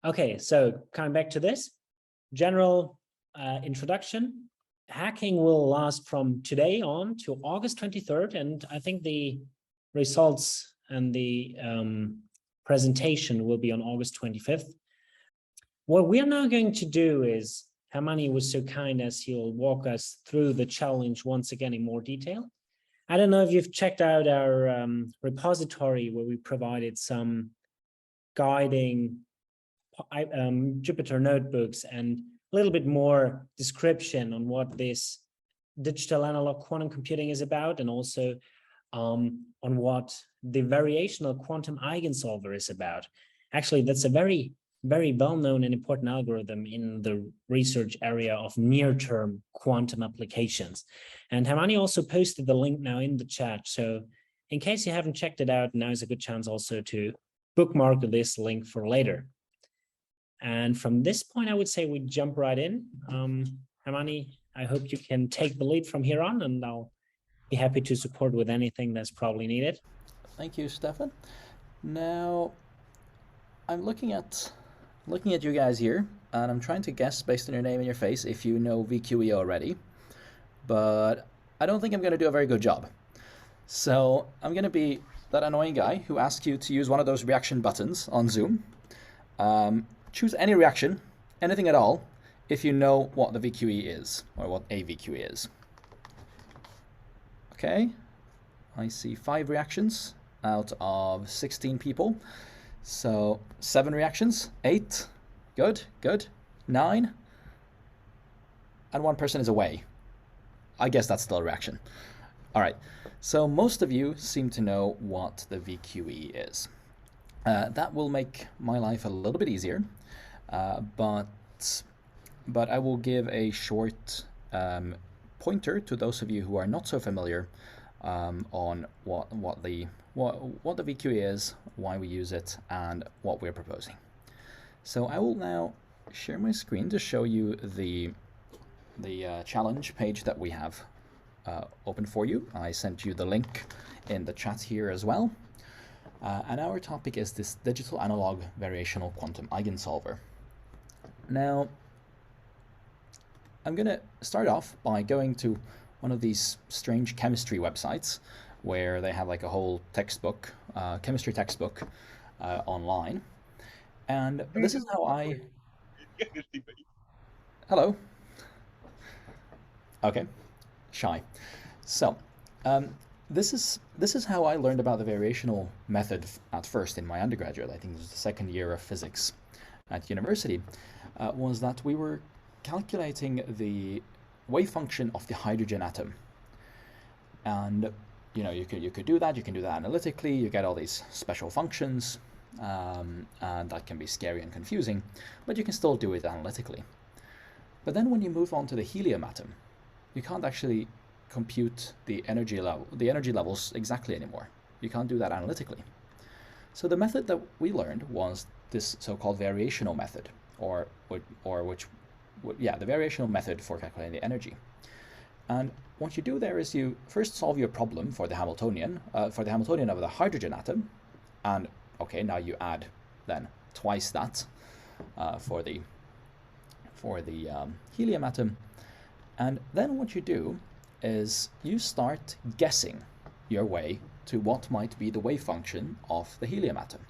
Okay, so coming back to this general introduction, hacking will last from today on to August 23rd, and I think the results and the presentation will be on August 25th. What we are now going to do is, Hermanni was so kind as he'll walk us through the challenge once again in more detail. I don't know if you've checked out our repository where we provided some guiding Jupyter notebooks and a little bit more description on what this digital analog quantum computing is about, and also on what the variational quantum Eigensolver is about. Actually, that's a very well-known and important algorithm in the research area of near-term quantum applications. And Hermanni also posted the link now in the chat. So in case you haven't checked it out, now is a good chance also to bookmark this link for later. And from this point, I would say we jump right in. Hermanni, I hope you can take the lead from here on, and I'll be happy to support with anything that's probably needed. Thank you, Stefan. Now, I'm looking at you guys here, and I'm trying to guess based on your name and your face if you know VQE already, but I don't think I'm going to do a very good job. So I'm going to be that annoying guy who asks you to use one of those reaction buttons on Zoom. Choose any reaction, anything at all, if you know what the VQE is, or what a VQE is. Okay, I see 5 reactions out of 16 people. So 7 reactions, 8, good, 9, and 1 person is away. I guess that's still a reaction. All right, so most of you seem to know what the VQE is. That will make my life a little bit easier, but I will give a short pointer to those of you who are not so familiar on what the VQE is, why we use it, and what we're proposing. So I will now share my screen to show you the challenge page that we have open for you. I sent you the link in the chat here as well. And our topic is this digital analog variational quantum Eigensolver. Now, I'm going to start off by going to one of these strange chemistry websites where they have like a whole textbook, chemistry textbook online. And this is how I... Hello. Okay, shy. So, this is how I learned about the variational method at first in my undergraduate. I think it was the second year of physics at university, was that we were calculating the wave function of the hydrogen atom. And you know, you could do that. You can do that analytically. You get all these special functions, and that can be scary and confusing, but you can still do it analytically. But then when you move on to the helium atom, you can't actually compute the energy levels exactly anymore. You can't do that analytically. So the method that we learned was this so-called variational method, the variational method for calculating the energy. And what you do there is you first solve your problem for the Hamiltonian of the hydrogen atom, and okay, now you add then twice that for the helium atom, and then what you do is you start guessing your way to what might be the wave function of the helium atom.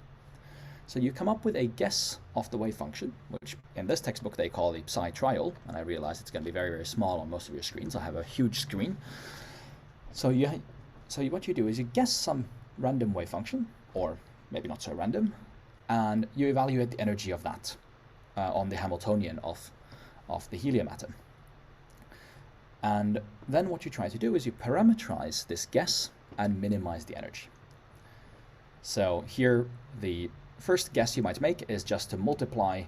So you come up with a guess of the wave function, which in this textbook they call the psi trial, and I realize it's going to be very, very small on most of your screens. I have a huge screen. So what you do is you guess some random wave function, or maybe not so random, and you evaluate the energy of that on the Hamiltonian of the helium atom. And then what you try to do is you parameterize this guess and minimize the energy. So here, the first guess you might make is just to multiply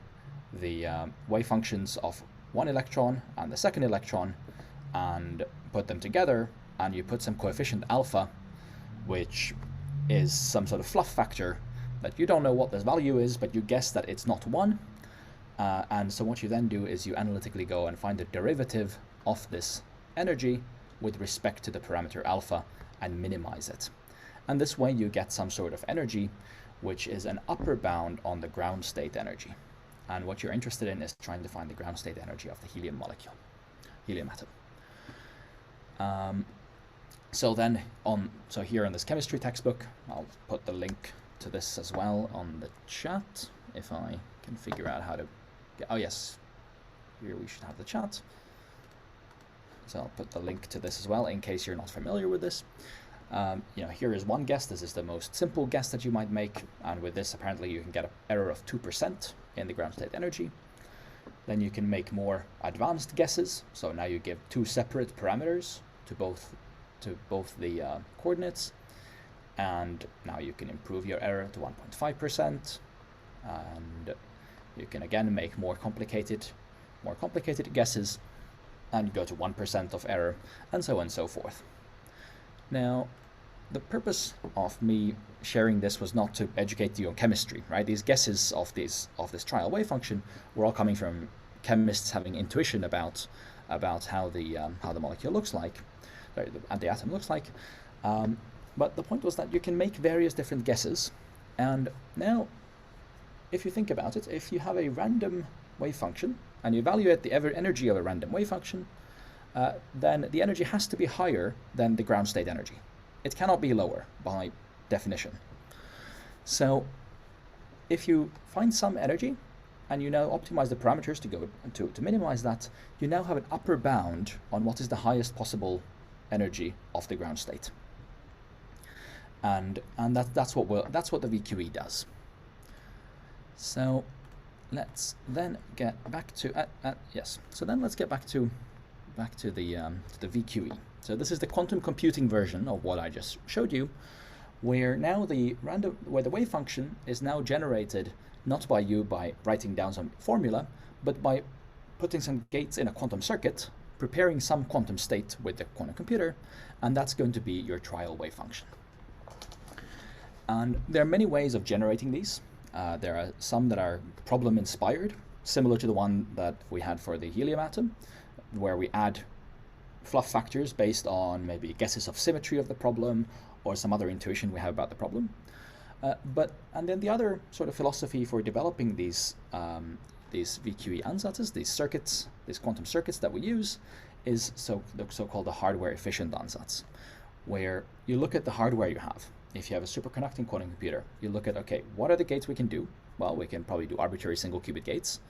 the wave functions of one electron and the second electron and put them together, and you put some coefficient alpha, which is some sort of fluff factor that you don't know what this value is, but you guess that it's not 1. And so what you then do is you analytically go and find the derivative of this energy with respect to the parameter alpha and minimize it. And this way you get some sort of energy which is an upper bound on the ground state energy. And what you're interested in is trying to find the ground state energy of the helium molecule, helium atom. So here in this chemistry textbook, I'll put the link to this as well on the chat, if I can figure out how to get, oh yes, here we should have the chat. So I'll put the link to this as well in case you're not familiar with this. Here is one guess. This is the most simple guess that you might make, and with this apparently you can get an error of 2% in the ground state energy. Then you can make more advanced guesses. So now you give two separate parameters to both the coordinates, and now you can improve your error to 1.5%, and you can again make more complicated guesses, and you go to 1% of error, and so on and so forth. Now, the purpose of me sharing this was not to educate you on chemistry, right? These guesses of this trial wave function were all coming from chemists having intuition about how the molecule looks like, and the atom looks like. But the point was that you can make various different guesses. And now, if you think about it, if you have a random wave function and you evaluate the energy of a random wave function, then the energy has to be higher than the ground state energy. It cannot be lower by definition. So if you find some energy and you now optimize the parameters to minimize that, you now have an upper bound on what is the highest possible energy of the ground state. And that's what the VQE does. So let's then get back to So then let's get back to the VQE. So this is the quantum computing version of what I just showed you, where now the wave function is now generated not by you by writing down some formula, but by putting some gates in a quantum circuit, preparing some quantum state with the quantum computer, and that's going to be your trial wave function. And there are many ways of generating these. There are some that are problem inspired, similar to the one that we had for the helium atom, where we add fluff factors based on maybe guesses of symmetry of the problem or some other intuition we have about the problem. And then the other sort of philosophy for developing these VQE ansatzes, these quantum circuits that we use, is the so-called hardware efficient ansatz, where you look at the hardware you have. If you have a superconducting quantum computer, you look at, okay, what are the gates we can do? Well, we can probably do arbitrary single qubit gates,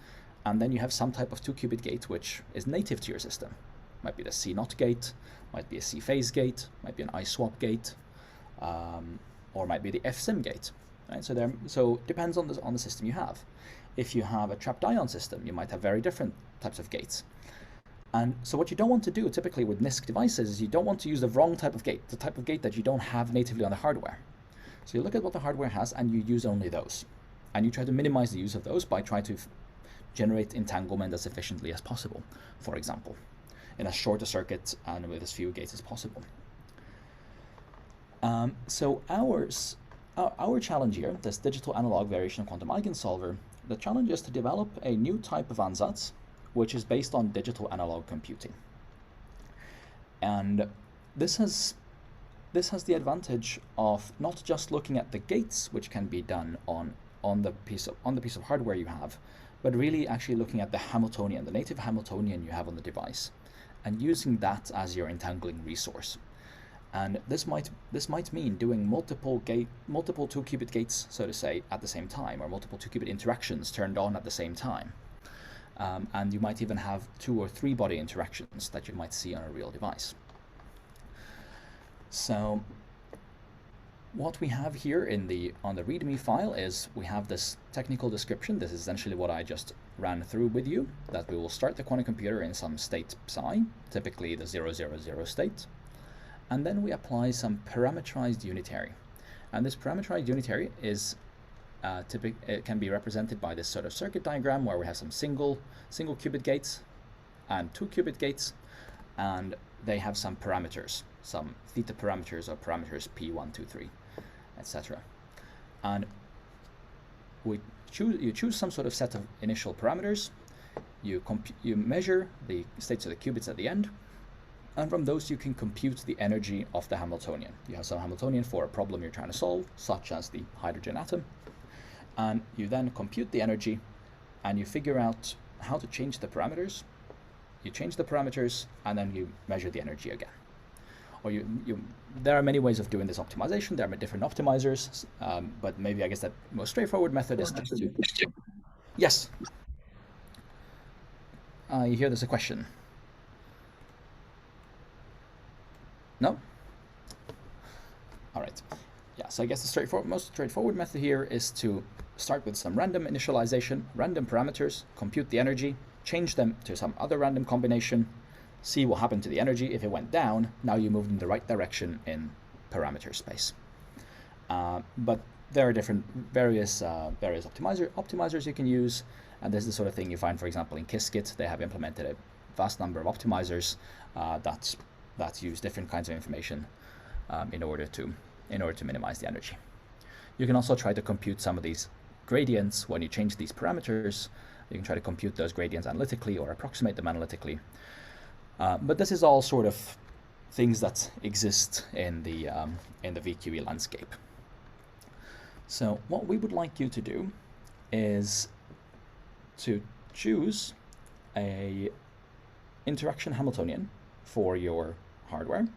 and then you have some type of 2-qubit gate which is native to your system. Might be the C0 gate, might be a C-phase gate, might be an I-swap gate, or might be the FSIM gate. Right? So it depends on the system you have. If you have a trapped ion system, you might have very different types of gates. And so what you don't want to do typically with NISQ devices is you don't want to use the wrong type of gate, the type of gate that you don't have natively on the hardware. So you look at what the hardware has and you use only those. And you try to minimize the use of those by trying to generate entanglement as efficiently as possible, for example, in as short a circuit and with as few gates as possible. So our challenge here, this digital analog variational quantum Eigensolver, the challenge is to develop a new type of ansatz which is based on digital analog computing. And this has the advantage of not just looking at the gates, which can be done on the piece of hardware you have, but really actually looking at the hamiltonian, the native hamiltonian you have on the device, and using that as your entangling resource. And this might mean doing multiple 2-qubit gates, so to say, at the same time, or multiple 2-qubit interactions turned on at the same time. And you might even have 2 or 3 body interactions that you might see on a real device. So what we have here on the README file is we have this technical description. This is essentially what I just ran through with you, that we will start the quantum computer in some state psi, typically the 000 state. And then we apply some parameterized unitary. And this parameterized unitary is it can be represented by this sort of circuit diagram where we have some single qubit gates and 2-qubit gates, and they have some parameters, some theta parameters or parameters P1, 2, 3, etc. And you choose some sort of set of initial parameters. You measure the states of the qubits at the end, and from those you can compute the energy of the Hamiltonian. You have some Hamiltonian for a problem you're trying to solve, such as the hydrogen atom. And you then compute the energy and you figure out how to change the parameters. You change the parameters, and then you measure the energy again. Or there are many ways of doing this optimization. There are different optimizers, but maybe I guess that most straightforward method is just to... Yes. You hear there's a question. No? All right. Yeah, so I guess the most straightforward method here is to start with some random initialization, random parameters, compute the energy, change them to some other random combination, see what happened to the energy. If it went down, now you moved in the right direction in parameter space. But there are various optimizers you can use, and this is the sort of thing you find, for example, in Qiskit. They have implemented a vast number of optimizers that use different kinds of information in order to minimize the energy. You can also try to compute some of these gradients when you change these parameters. You can try to compute those gradients analytically or approximate them analytically. But this is all sort of things that exist in the VQE landscape. So what we would like you to do is to choose a interaction Hamiltonian for your hardware.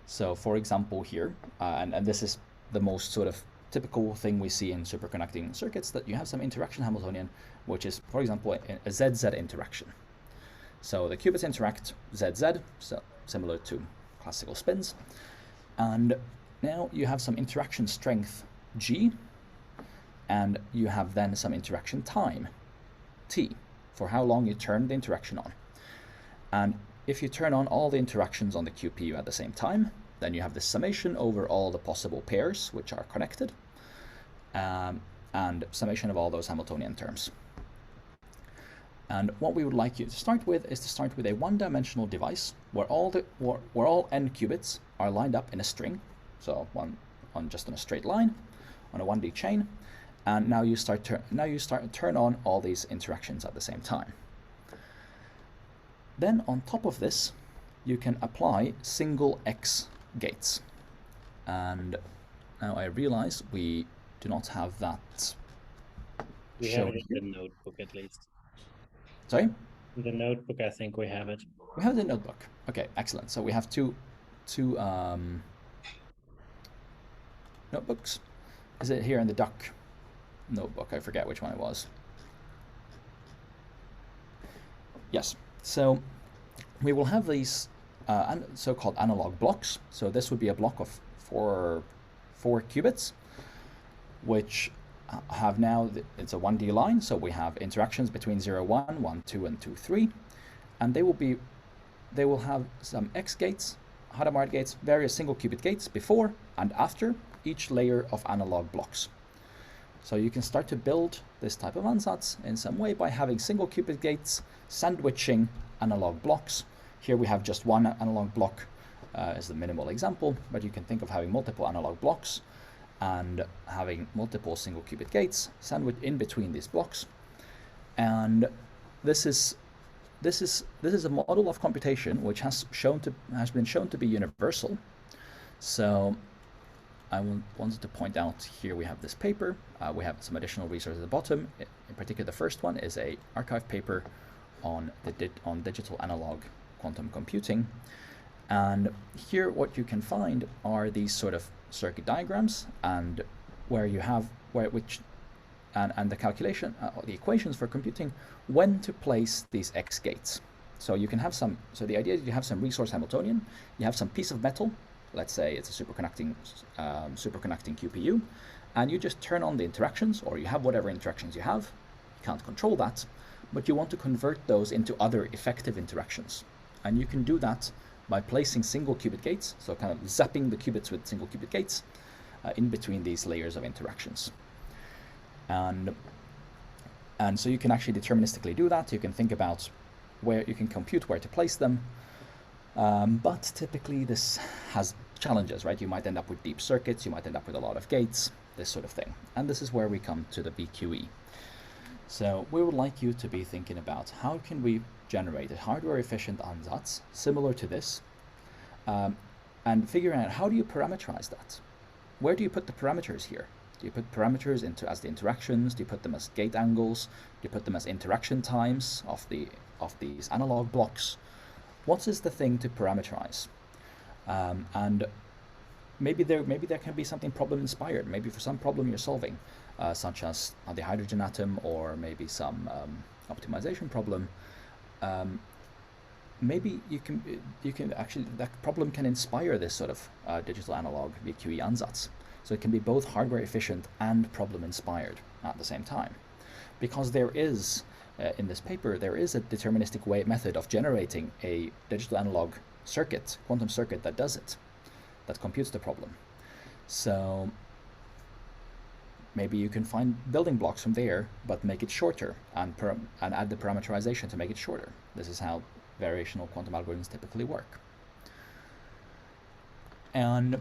So for example here, and this is the most sort of typical thing we see in superconducting circuits, that you have some interaction Hamiltonian, which is, for example, a ZZ interaction. So the qubits interact ZZ, so similar to classical spins. And now you have some interaction strength G, and you have then some interaction time T, for how long you turn the interaction on. And if you turn on all the interactions on the QPU at the same time, then you have the summation over all the possible pairs which are connected, and summation of all those Hamiltonian terms. And what we would like you to start with is to start with a one-dimensional device where all n qubits are lined up in a string, so just on a straight line on a 1D chain. And now you start to turn on all these interactions at the same time. Then on top of this, you can apply single X gates. And now I realize we do not have that. We have it in the notebook at least. Sorry? In the notebook, I think we have it. We have the notebook. Okay, excellent. So we have two notebooks. Is it here in the DAQ notebook? I forget which one it was. Yes. So we will have these so-called analog blocks. So this would be a block of four qubits, which have now, it's a 1D line, so we have interactions between 0, 1, 1, 2, and 2, 3, and they will have some X gates, Hadamard gates, various single qubit gates before and after each layer of analog blocks. So you can start to build this type of ansatz in some way by having single qubit gates sandwiching analog blocks. Here we have just one analog block as the minimal example, but you can think of having multiple analog blocks and having multiple single qubit gates sandwiched in between these blocks. And this is a model of computation which has been shown to be universal. So I wanted to point out here we have this paper. We have some additional resources at the bottom. In particular, the first one is a archive paper on digital analog quantum computing. And here what you can find are these sort of circuit diagrams, and where you have and the calculation, the equations for computing when to place these X gates. So you can have some. So the idea is you have some resource Hamiltonian, you have some piece of metal. Let's say it's a superconducting QPU, and you just turn on the interactions, or you have whatever interactions you have. You can't control that, but you want to convert those into other effective interactions, and you can do that by placing single qubit gates, so kind of zapping the qubits with single qubit gates in between these layers of interactions. And so you can actually deterministically do that. You can think about where you can compute where to place them. But typically this has challenges, right? You might end up with deep circuits, you might end up with a lot of gates, this sort of thing. And this is where we come to the VQE. So we would like you to be thinking about how can we generate a hardware efficient ansatz similar to this, and figuring out how do you parameterize that? Where do you put the parameters here? Do you put parameters into as the interactions? Do you put them as gate angles? Do you put them as interaction times of these analog blocks? What is the thing to parameterize? And maybe there can be something problem inspired. Maybe for some problem you're solving, such as the hydrogen atom, or maybe some optimization problem. Maybe you can actually, that problem can inspire this sort of digital analog VQE ansatz. So it can be both hardware efficient and problem inspired at the same time, because there is in this paper there is a deterministic method of generating a digital analog circuit, quantum circuit, that does it, that computes the problem. So maybe you can find building blocks from there, but make it shorter and add the parameterization to make it shorter. This is how variational quantum algorithms typically work. And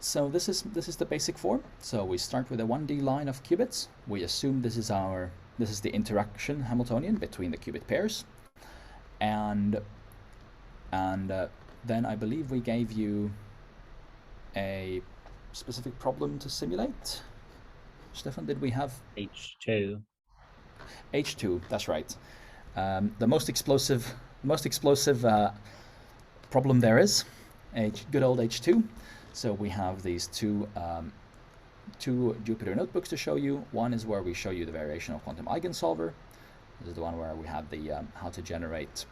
so this is the basic form. So we start with a 1D line of qubits. We assume this is the interaction Hamiltonian between the qubit pairs, and then I believe we gave you a specific problem to simulate. Stefan, did we have H2? H2, that's right. The most explosive problem there is, good old H2. So we have these two Jupyter notebooks to show you. One is where we show you the variational quantum Eigensolver. This is the one where we have the how to generate.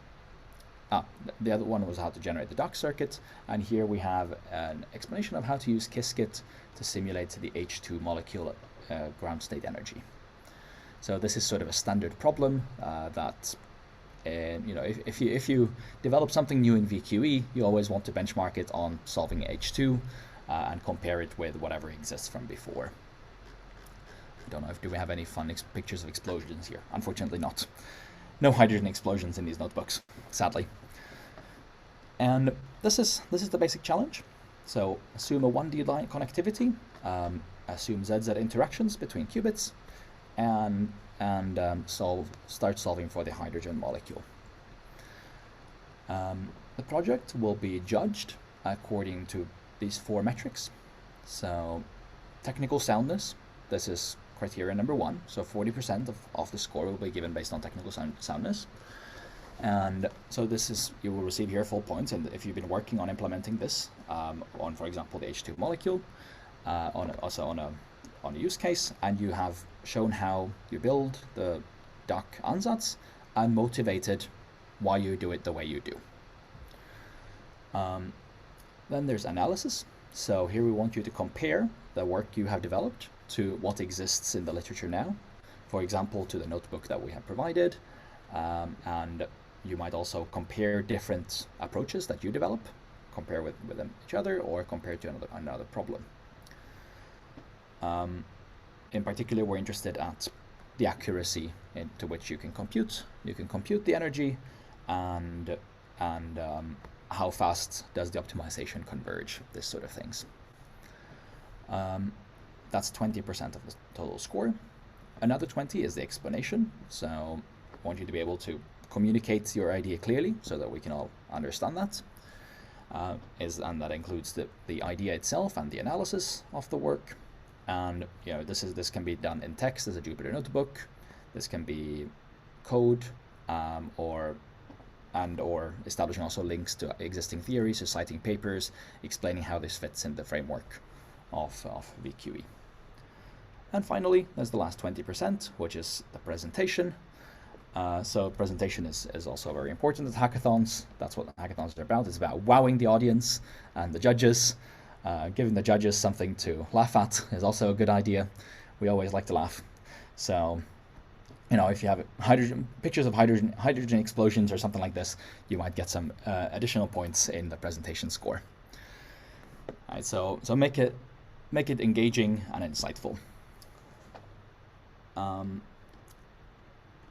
The other one was how to generate the DAQC circuit, and here we have an explanation of how to use Qiskit to simulate the H2 molecule ground state energy. So this is sort of a standard problem that, you know, if you develop something new in VQE, you always want to benchmark it on solving H2 and compare it with whatever exists from before. I don't know do we have any fun pictures of explosions here? Unfortunately not. No hydrogen explosions in these notebooks, sadly. And this is the basic challenge. So assume a 1D line connectivity, assume ZZ interactions between qubits, and start solving for the hydrogen molecule. The project will be judged according to these 4 metrics. So technical soundness, this is criteria number 1. So 40% of the score will be given based on technical soundness. And so this is, you will receive here full points. And if you've been working on implementing this on, for example, the H2 molecule, also on a use case, and you have shown how you build the DAQ ansatz and motivated why you do it the way you do. Then there's analysis. So here we want you to compare the work you have developed to what exists in the literature now, for example, to the notebook that we have provided, and you might also compare different approaches that you develop, compare with each other, or compare to another problem. In particular, we're interested at the accuracy to which you can compute the energy, and how fast does the optimization converge, this sort of things. That's 20% of the total score. Another 20 is the explanation. So I want you to be able to communicate your idea clearly so that we can all understand that. And that includes the idea itself and the analysis of the work. And you know, this can be done in text as a Jupyter notebook. This can be code, or establishing also links to existing theories, or citing papers, explaining how this fits in the framework of VQE. And finally, there's the last 20%, which is the presentation. So presentation is also very important at hackathons. That's what hackathons are about. It's about wowing the audience and the judges. Giving the judges something to laugh at is also a good idea. We always like to laugh. So, you know, if you have pictures of hydrogen explosions or something like this, you might get some additional points in the presentation score. All right, so make it engaging and insightful.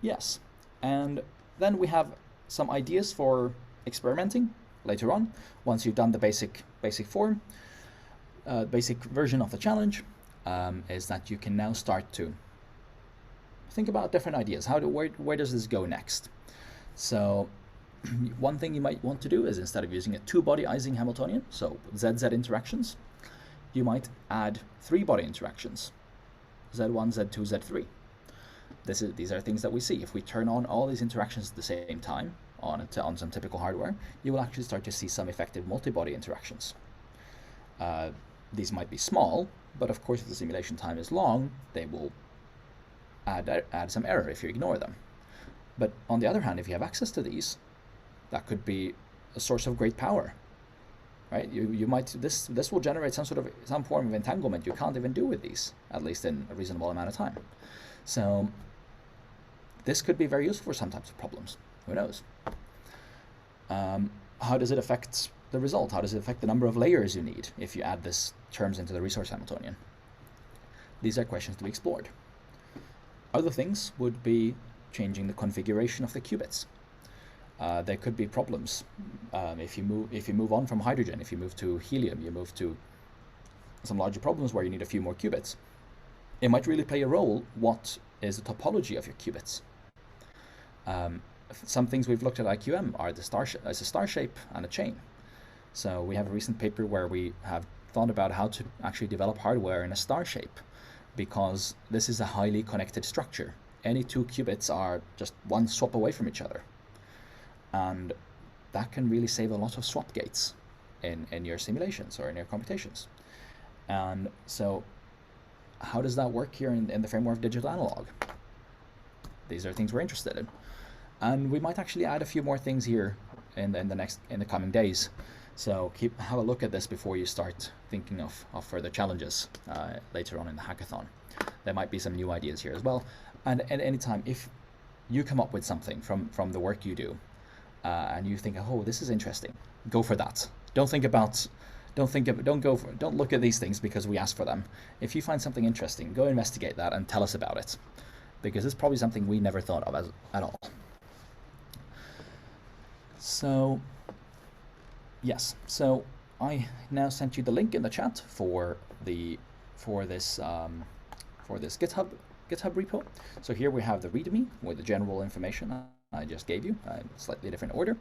Yes, and then we have some ideas for experimenting later on. Once you've done the basic form, basic version of the challenge, is that you can now start to think about different ideas. Where does this go next? So one thing you might want to do is, instead of using a 2-body Ising Hamiltonian, so ZZ interactions, you might add 3-body interactions, Z1, Z2, Z3. These are things that we see. If we turn on all these interactions at the same time on some typical hardware, you will actually start to see some effective multi-body interactions. These might be small, but of course if the simulation time is long, they will add some error if you ignore them. But on the other hand, if you have access to these, that could be a source of great power, right? You might this will generate some form of entanglement you can't even do with these, at least in a reasonable amount of time. So this could be very useful for some types of problems. Who knows? How does it affect the result? How does it affect the number of layers you need if you add this terms into the resource Hamiltonian? These are questions to be explored. Other things would be changing the configuration of the qubits. There could be problems if you move on from hydrogen, if you move to helium, you move to some larger problems where you need a few more qubits. It might really play a role what is the topology of your qubits. Some things we've looked at IQM are as a star shape and a chain. So we have a recent paper where we have thought about how to actually develop hardware in a star shape, because this is a highly connected structure. Any 2 qubits are just one swap away from each other. And that can really save a lot of swap gates in your simulations or in your computations. And so how does that work here in the framework of digital analog? These are things we're interested in. And we might actually add a few more things here in the coming days. So have a look at this before you start thinking of further challenges later on in the hackathon. There might be some new ideas here as well. And at any time, if you come up with something from the work you do, and you think, oh, this is interesting, go for that. Don't look at these things because we asked for them. If you find something interesting, go investigate that and tell us about it, because it's probably something we never thought of at all. So yes, so I now sent you the link in the chat for this GitHub repo. So here we have the README with the general information I just gave you, in slightly different order.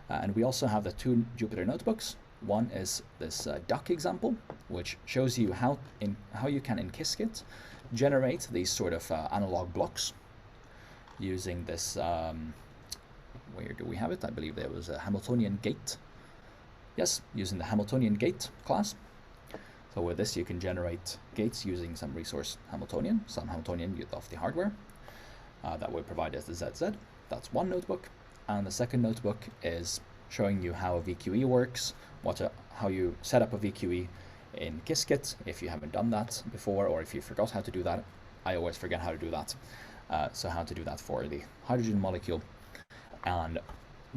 And we also have the 2 Jupyter notebooks. One is this duck example, which shows you how you can in Qiskit generate these sort of analog blocks using this, where do we have it? I believe there was a Hamiltonian gate. Yes, using the Hamiltonian gate class. So with this you can generate gates using some resource Hamiltonian, some Hamiltonian off the hardware that will provide as the ZZ. That's one notebook. And the second notebook is showing you how a VQE works, how you set up a VQE in Qiskit if you haven't done that before, or if you forgot how to do that. I always forget how to do that. So how to do that for the hydrogen molecule. And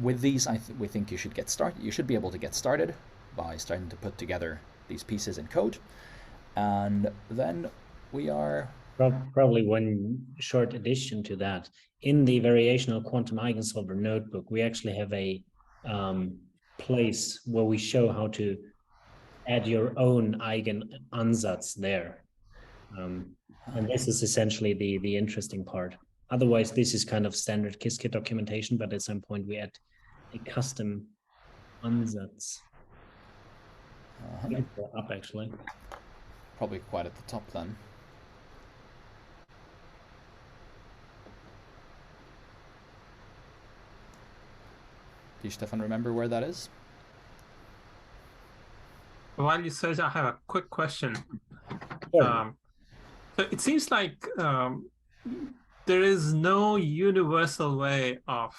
with these, we think you should get started. You should be able to get started by starting to put together these pieces in code. And then we are... Probably one short addition to that. In the Variational Quantum Eigensolver notebook, we actually have a place where we show how to add your own ansatz there. And this is essentially the interesting part. Otherwise, this is kind of standard Qiskit documentation, but at some point we add a custom ansatz. Up actually. Probably quite at the top then. Do you, Stefan, remember where that is? While you search, I have a quick question. Sure. So it seems like there is no universal way of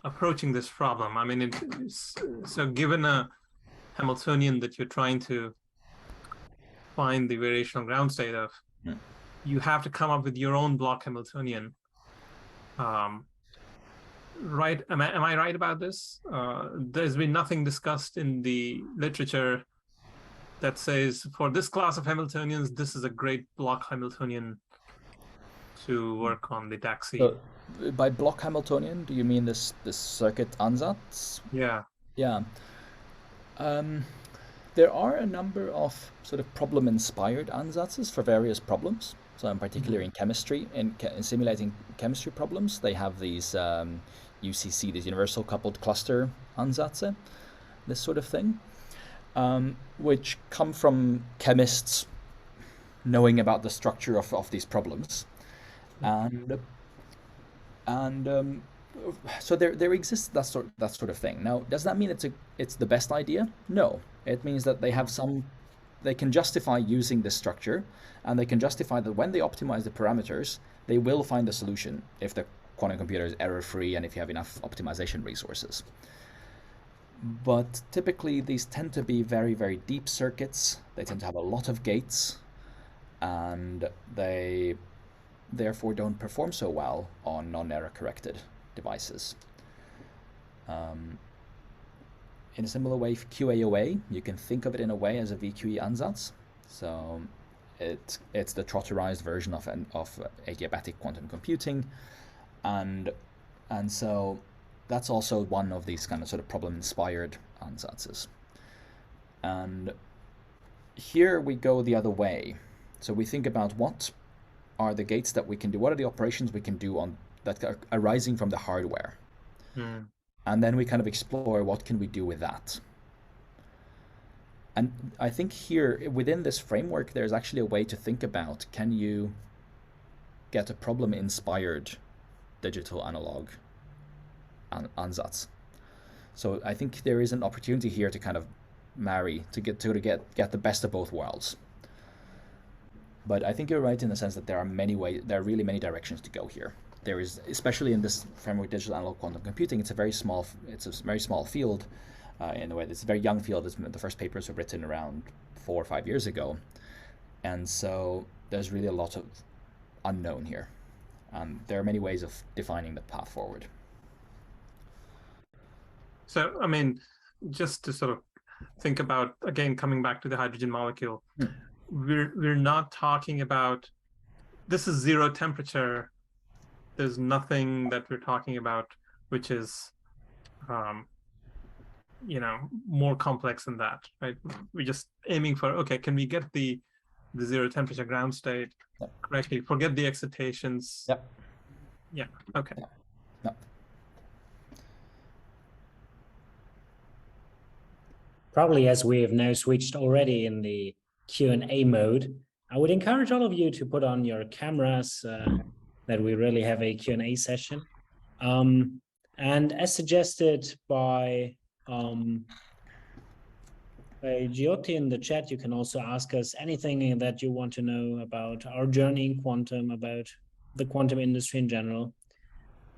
approaching this problem. I mean, so given a Hamiltonian that you're trying to find the variational ground state of, you have to come up with your own block Hamiltonian. Right? Am I right about this? There's been nothing discussed in the literature that says for this class of Hamiltonians, this is a great block Hamiltonian to work on the DAQC. So, by block Hamiltonian, do you mean this circuit ansatz? Yeah. Yeah. There are a number of sort of problem-inspired ansatzes for various problems. So in particular in chemistry, in simulating chemistry problems, they have these UCC, these universal coupled cluster ansätze, this sort of thing. which come from chemists knowing about the structure of these problems, and so there exists that sort of thing. Now, does that mean it's the best idea? No, it means that they can justify using this structure, and they can justify that when they optimize the parameters, they will find a solution if the quantum computer is error-free and if you have enough optimization resources. But typically these tend to be very, very deep circuits. They tend to have a lot of gates, and they therefore don't perform so well on non-error corrected devices. In a similar way, QAOA, you can think of it in a way as a VQE ansatz. So it's the trotterized version of adiabatic quantum computing, and so that's also one of these kind of sort of problem-inspired ansatzes. And here we go the other way. So we think about what are the gates that we can do, what are the operations we can do on that are arising from the hardware. And then we kind of explore what can we do with that. And I think here, within this framework, there's actually a way to think about, can you get a problem-inspired digital analog ansatz? So I think there is an opportunity here to kind of marry, to get the best of both worlds. But I think you're right in the sense that there are really many directions to go here. There is, especially in this framework, digital analog quantum computing, it's a very small field. In a way, it's a very young field. The first papers were written around 4 or 5 years ago, and so there's really a lot of unknown here. There are many ways of defining the path forward. So, I mean, just to sort of think about, again, coming back to the hydrogen molecule, we're not talking about, this is zero temperature. There's nothing that we're talking about which is, more complex than that, right? We're just aiming for, okay, can we get the zero temperature ground state correctly? Forget the excitations. Yep. Yeah. Okay. Yep. Probably as we have now switched already in the Q&A mode, I would encourage all of you to put on your cameras that we really have a Q&A session. And as suggested by Giotti in the chat, you can also ask us anything that you want to know about our journey in quantum, about the quantum industry in general.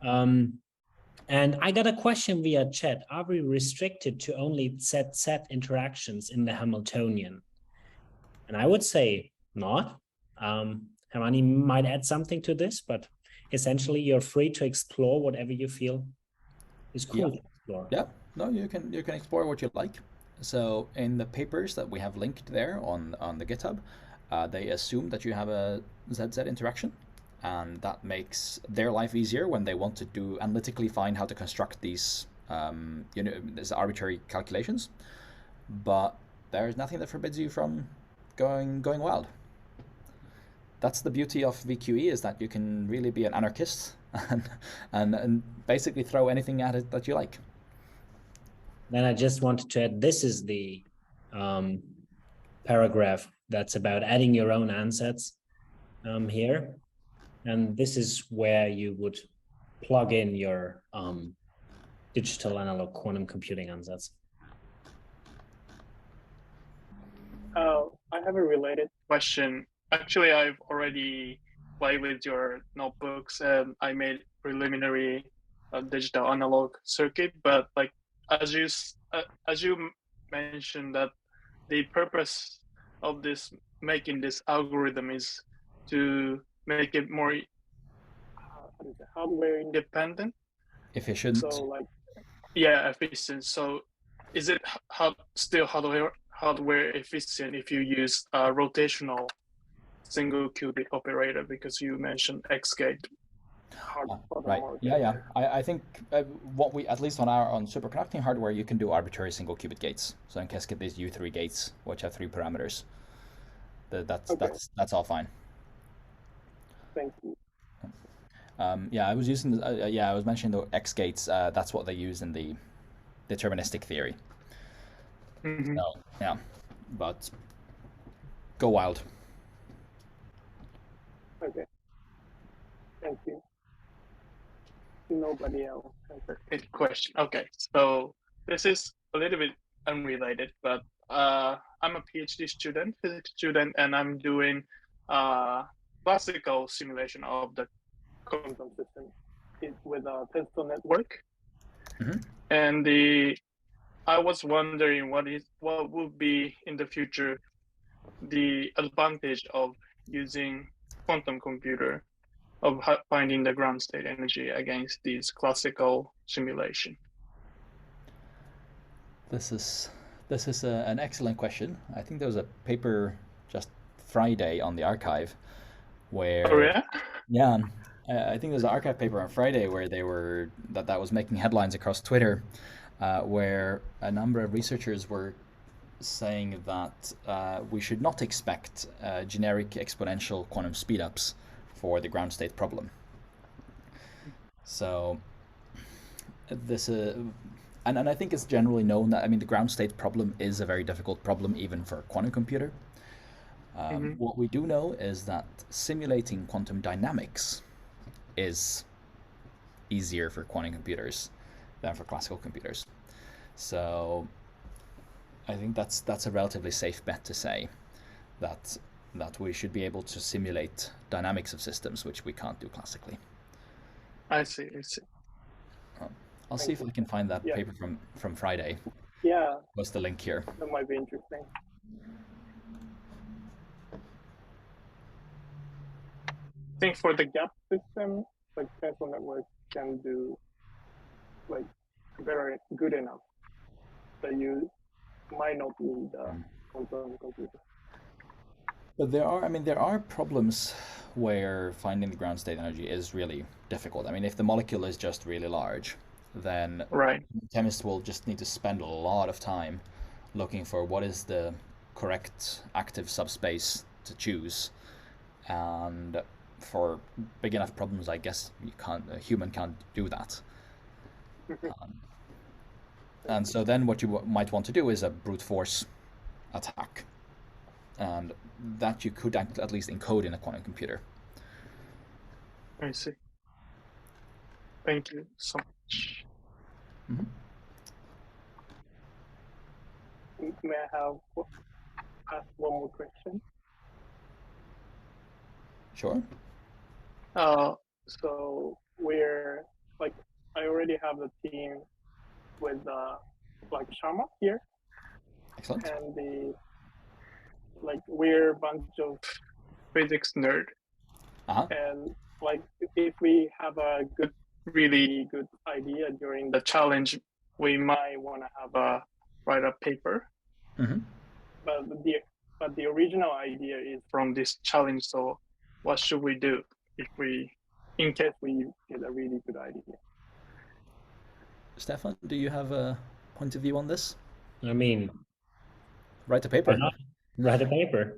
And I got a question via chat. Are we restricted to only Z-Z interactions in the Hamiltonian? And I would say not. Hermione might add something to this, but essentially you're free to explore whatever you feel is cool to explore. Yeah, no, you can explore what you like. So in the papers that we have linked there on the GitHub, they assume that you have a ZZ interaction, and that makes their life easier when they want to do analytically find how to construct these these arbitrary calculations. But there's nothing that forbids you from going wild. That's the beauty of VQE, is that you can really be an anarchist and basically throw anything at it that you like. Then I just wanted to add, this is the paragraph that's about adding your own ansatz here. And this is where you would plug in your digital analog quantum computing ansatz. I have a related question. Actually, I've already played with your notebooks and I made preliminary digital analog circuit, but like as you mentioned that the purpose of making this algorithm is to make it more hardware independent, efficient. So like, yeah, efficient. So is it still hardware efficient if you use a rotational single qubit operator, because you mentioned X gate? Right. Yeah. I think what we, at least on superconducting hardware, you can do arbitrary single qubit gates. So in Cascade, these U3 gates, which have 3 parameters. That's all fine. Thank you. I was using. I was mentioning the X gates. That's what they use in the deterministic theory. Mhm. So yeah, but go wild. Okay. Thank you. Nobody else has a Good question. Okay, so this is a little bit unrelated, but I'm a PhD student, physics student, and I'm doing classical simulation of the quantum system with a tensor network. Mhm. And I was wondering what would be in the future the advantage of using quantum computer of finding the ground state energy against these classical simulation. This is an excellent question. I think there was a paper just Friday on the archive where Oh yeah? yeah, I think there's an archive paper on Friday where they were that was making headlines across Twitter, where a number of researchers were saying that we should not expect generic exponential quantum speedups for the ground state problem. So this and I think it's generally known that, I mean, the ground state problem is a very difficult problem even for a quantum computer. What we do know is that simulating quantum dynamics is easier for quantum computers than for classical computers. So I think that's a relatively safe bet to say that we should be able to simulate dynamics of systems, which we can't do classically. I see. I'll see if I can find that Yeah. paper from Friday. Yeah, What's the link here? that might be interesting. I think for the Gap system, like tensor network can do like very good enough that you might not need a quantum computer. But there are problems where finding the ground state energy is really difficult. I mean, if the molecule is just really large, then right. chemists will just need to spend a lot of time looking for what is the correct active subspace to choose. And for big enough problems, I guess a human can't do that. And so then what you might want to do is a brute force attack. And that you could at least encode in a quantum computer. I see. Thank you so much. Mm-hmm. May I ask one more question? Sure. So we're like, I already have a team with like Sharma here, Excellent. and we're a bunch of Physics nerd. and like if we have a really good idea during The challenge, we might want to write a paper. Mm-hmm. but the original idea is From this challenge. So what should we do in case we get a really good idea? Stefan, do you have a point of view on this? I mean, Write a why paper. not? Write a paper.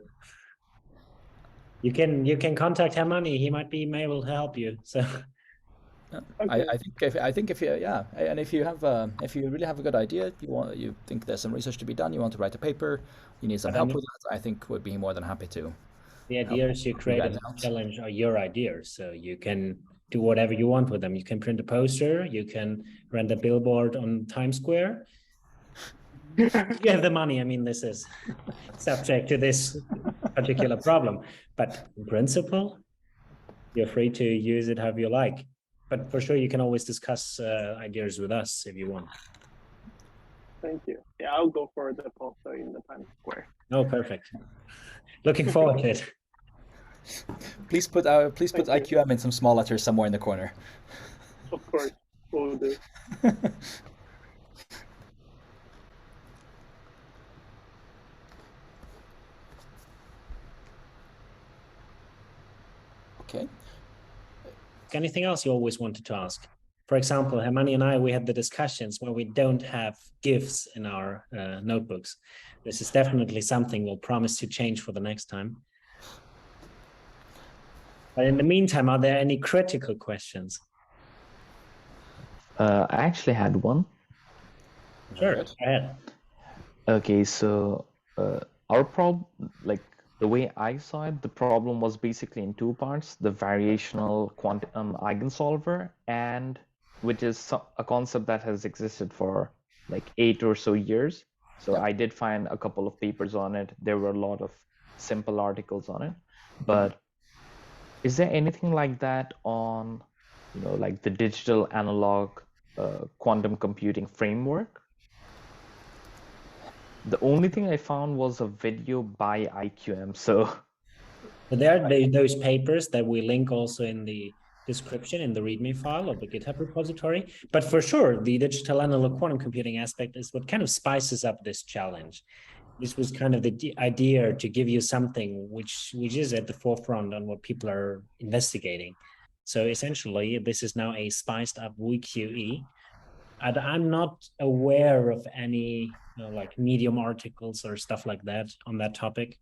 You can contact Hermanni. He might be able to help you. So Okay. I think if you and if you really have a good idea, you think there's some research to be done, you want to write a paper, you need some But I help mean- with that, I think would be more than happy to. the ideas you create in guys the out. challenge are your ideas. So you can do whatever you want with them. You can print a poster. You can rent a billboard on Times Square. You have the money. I mean, this is subject to this particular problem, but in principle, you're free to use it however you like. But for sure, you can always discuss ideas with us if you want. Thank you. Yeah, I'll go for the poster in the Times Square. Oh, perfect. Looking forward to it. Please put Thank you. IQM in some small letters somewhere in the corner. Of course, we'll do. Okay. Anything else you always wanted to ask? For example, Hermanni and I, we had the discussions where we don't have GIFs in our notebooks. This is definitely something we'll promise to change for the next time. But in the meantime, are there any critical questions? I actually had one. Sure, go ahead. Okay, so our like the way I saw it, the problem was basically in two parts: the variational quantum eigensolver, and which is a concept that has existed for like 8 or so years. So Yep. I did find a couple of papers on it. There were a lot of simple articles on it, but is there anything like that on, like the digital analog quantum computing framework? The only thing I found was a video by IQM. So But there are those papers that we link also in the description in the README file of the GitHub repository. But for sure, the digital analog quantum computing aspect is what kind of spices up this challenge. This was kind of the idea to give you something which is at the forefront on what people are investigating. So essentially, this is now a spiced up VQE. And I'm not aware of any like Medium articles or stuff like that on that topic.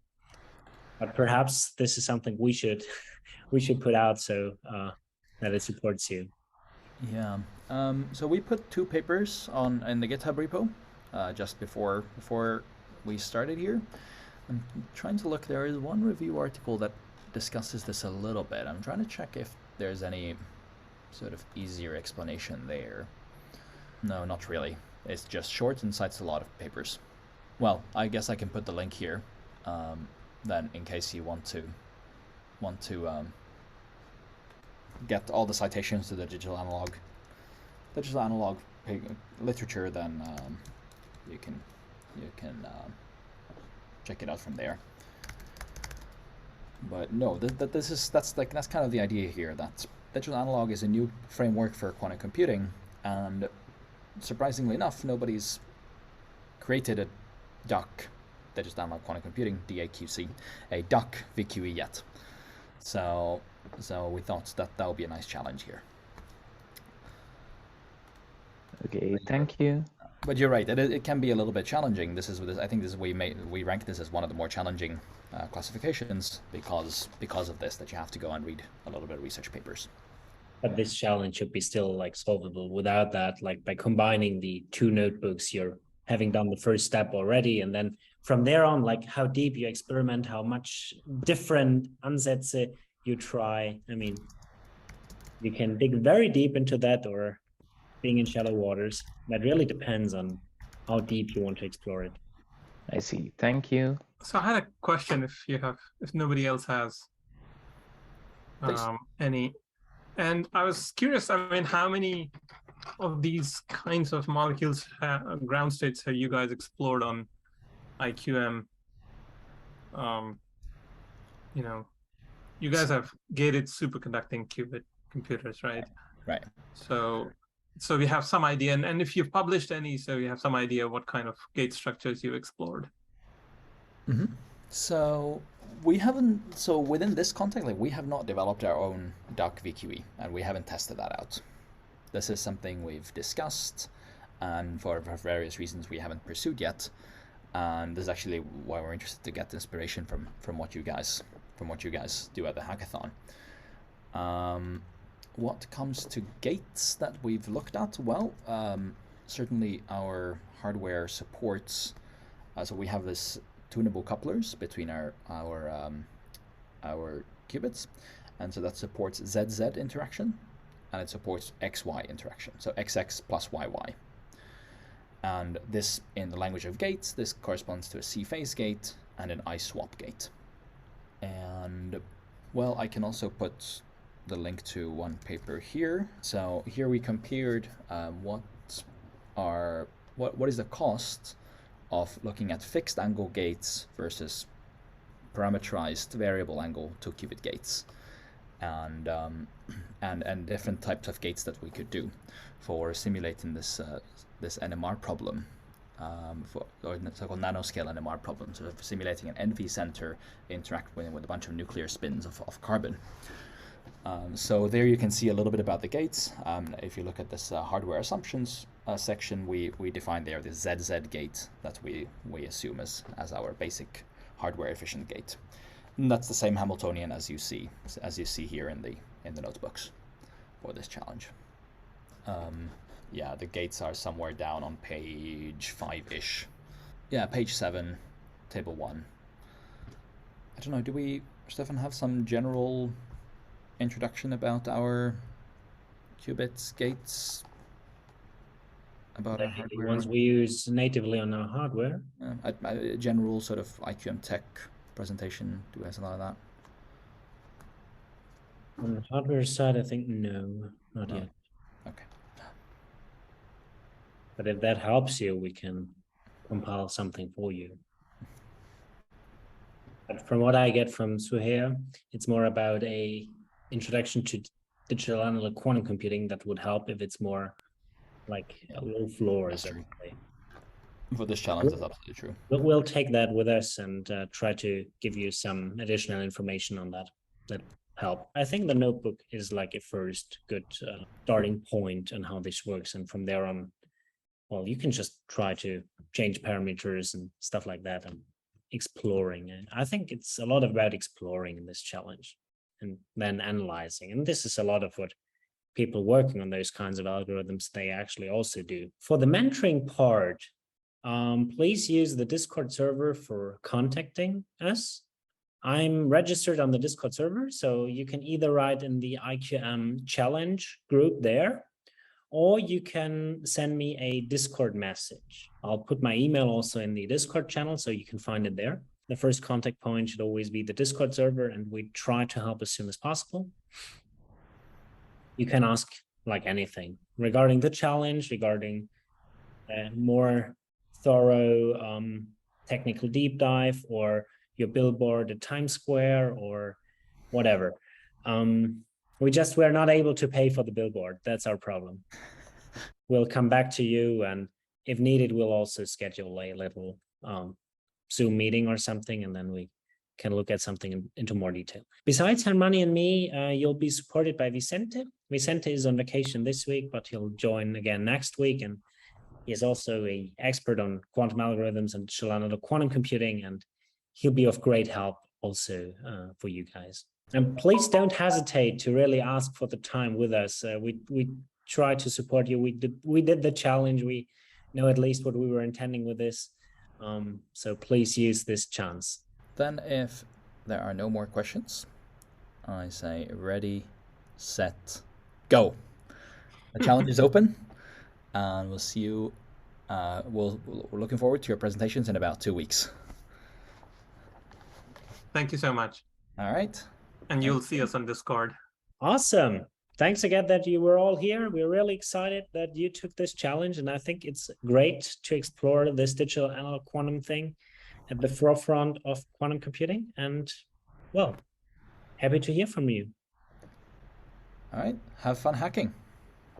But perhaps this is something we should put out so that it supports you. Yeah. So we put 2 papers in the GitHub repo just before we started here. I'm trying to look. There is one review article that discusses this a little bit. I'm trying to check if there's any sort of easier explanation there. No, not really. It's just short and cites a lot of papers. Well, I guess I can put the link here, then in case you want to get all the citations to the digital analog literature, then you can check it out from there. But no, that's kind of the idea here, that digital analog is a new framework for quantum computing, and surprisingly enough, nobody's created a DAQ, digital analog quantum computing, DAQC, a DAQC-VQE yet. So we thought that would be a nice challenge here. okay, thank you. But you're right, it can be a little bit challenging. I think this is we rank this as one of the more challenging classifications because of this, that you have to go and read a little bit of research papers. But this challenge should be still like solvable without that, like by combining the 2 notebooks, you're having done the first step already. And then from there on, like how deep you experiment, how much different ansätze you try. I mean, you can dig very deep into that or being in shallow waters. That really depends on how deep you want to explore it. I see. Thank you. So I had a question if nobody else has any. And I was curious, I mean, how many of these kinds of molecules, ground states, have you guys explored on IQM? You guys have gated superconducting qubit computers, right? Right. So we have some idea, and if you've published any, so you have some idea what kind of gate structures you explored. Mm-hmm. So we haven't. So within this context, like, we have not developed our own DAQ-VQE, and we haven't tested that out. This is something we've discussed, and for various reasons we haven't pursued yet. And this is actually why we're interested to get inspiration from what you guys do at the hackathon. What comes to gates that we've looked at? Well, certainly our hardware supports. So we have this tunable couplers between our qubits, and so that supports ZZ interaction, and it supports XY interaction. So XX plus YY. And this, in the language of gates, this corresponds to a C-phase gate and an I-swap gate. And, well, I can also put the link to one paper here. So here we compared what is the cost of looking at fixed angle gates versus parameterized variable angle 2-qubit gates, and different types of gates that we could do for simulating this NMR problem, or so-called nanoscale NMR problem, so for simulating an NV center interacting with a bunch of nuclear spins of carbon. So there you can see a little bit about the gates. If you look at this hardware assumptions section, we define there the ZZ gate that we assume as our basic hardware efficient gate. And that's the same Hamiltonian as you see here in the notebooks for this challenge. Yeah, the gates are somewhere down on page 5-ish. Yeah, page 7, table 1. I don't know, do we, Stefan, have some general introduction about our qubits, gates, about our The hardware? ones we use natively on our hardware. A general sort of IQM tech presentation. Do we have something like that? On the hardware side, I think no, not yet. Okay. But if that helps you, we can compile something for you. But from what I get from Suhair, it's more about a introduction to digital analog quantum computing that would help if it's more like low floors. For this challenge, that's absolutely true. But we'll take that with us and try to give you some additional information on that help. I think the notebook is like a first good starting point on how this works, and from there on, well, you can just try to change parameters and stuff like that and exploring. And I think it's a lot about exploring in this challenge and then analyzing. And this is a lot of what people working on those kinds of algorithms, they actually also do. For the mentoring part, please use the Discord server for contacting us. I'm registered on the Discord server, so you can either write in the IQM challenge group there, or you can send me a Discord message. I'll put my email also in the Discord channel, so you can find it there. The first contact point should always be the Discord server, and we try to help as soon as possible. You can ask like anything regarding the challenge, regarding more thorough technical deep dive, or your billboard at Times Square, or whatever. We're not able to pay for the billboard. That's our problem. We'll come back to you, and if needed, we'll also schedule a little Zoom meeting or something, and then we can look at something into more detail. Besides Hermani and me, you'll be supported by Vicente. Vicente is on vacation this week, but he'll join again next week, and he is also an expert on quantum algorithms and digital analog quantum computing, and he'll be of great help also for you guys. And please don't hesitate to really ask for the time with us. We try to support you. We did the challenge. We know at least what we were intending with this. So please use this chance. Then if there are no more questions, I say ready, set, go. The challenge is open, and we'll see you. We're looking forward to your presentations in about 2 weeks. Thank you so much. All right. And you'll see us on Discord. Awesome. Thanks again that you were all here. We're really excited that you took this challenge, and I think it's great to explore this digital analog quantum thing at the forefront of quantum computing. And, well, happy to hear from you. All right. Have fun hacking.